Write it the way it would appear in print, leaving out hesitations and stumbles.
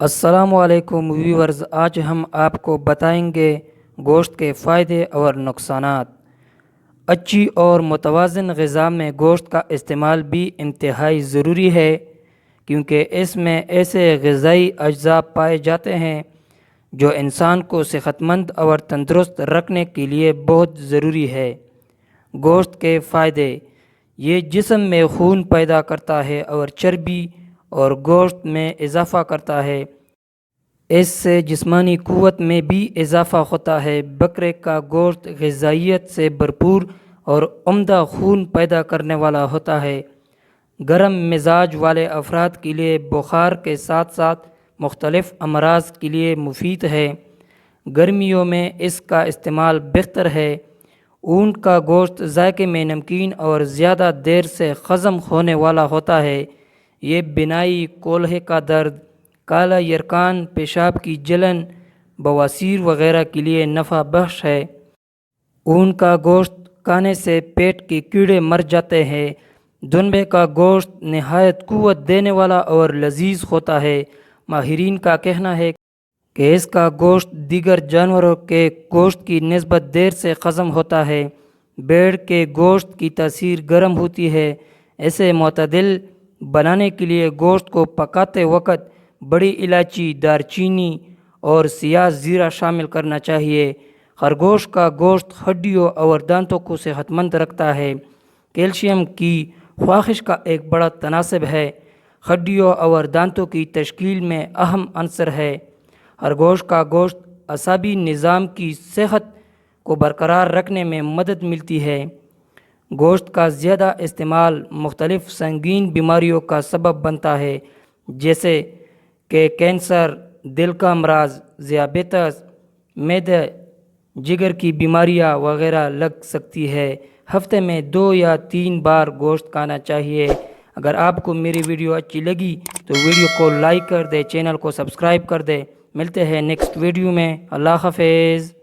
السلام علیکم ویورز، آج ہم آپ کو بتائیں گے گوشت کے فائدے اور نقصانات۔ اچھی اور متوازن غذا میں گوشت کا استعمال بھی انتہائی ضروری ہے، کیونکہ اس میں ایسے غذائی اجزاء پائے جاتے ہیں جو انسان کو صحت مند اور تندرست رکھنے کے لیے بہت ضروری ہے۔ گوشت کے فائدے: یہ جسم میں خون پیدا کرتا ہے اور چربی اور گوشت میں اضافہ کرتا ہے۔ اس سے جسمانی قوت میں بھی اضافہ ہوتا ہے۔ بکرے کا گوشت غذائیت سے بھرپور اور عمدہ خون پیدا کرنے والا ہوتا ہے۔ گرم مزاج والے افراد کے لیے بخار کے ساتھ ساتھ مختلف امراض کے لیے مفید ہے۔ گرمیوں میں اس کا استعمال بہتر ہے۔ اونٹ کا گوشت ذائقے میں نمکین اور زیادہ دیر سے ہضم ہونے والا ہوتا ہے۔ یہ بینائی، کولہے کا درد، کالا یرقان، پیشاب کی جلن، بواسیر وغیرہ کے لیے نفع بخش ہے۔ اونٹ کا گوشت کھانے سے پیٹ کے کیڑے مر جاتے ہیں۔ دنبے کا گوشت نہایت قوت دینے والا اور لذیذ ہوتا ہے۔ ماہرین کا کہنا ہے کہ اس کا گوشت دیگر جانوروں کے گوشت کی نسبت دیر سے ہضم ہوتا ہے۔ بھیڑ کے گوشت کی تاثیر گرم ہوتی ہے۔ اسے معتدل بنانے کے لیے گوشت کو پکاتے وقت بڑی الائچی، دارچینی اور سیاہ زیرہ شامل کرنا چاہیے۔ خرگوش کا گوشت ہڈیوں اور دانتوں کو صحت مند رکھتا ہے۔ کیلشیم کی خواہش کا ایک بڑا تناسب ہے۔ ہڈیوں اور دانتوں کی تشکیل میں اہم عنصر ہے۔ خرگوش کا گوشت اعصابی نظام کی صحت کو برقرار رکھنے میں مدد ملتی ہے۔ گوشت کا زیادہ استعمال مختلف سنگین بیماریوں کا سبب بنتا ہے، جیسے کہ کینسر، دل کا امراض، ذیابیطس، معدے، جگر کی بیماریاں وغیرہ لگ سکتی ہے۔ ہفتے میں 2 یا 3 بار گوشت کھانا چاہیے۔ اگر آپ کو میری ویڈیو اچھی لگی تو ویڈیو کو لائک کر دے، چینل کو سبسکرائب کر دے۔ ملتے ہیں نیکسٹ ویڈیو میں۔ اللہ حافظ۔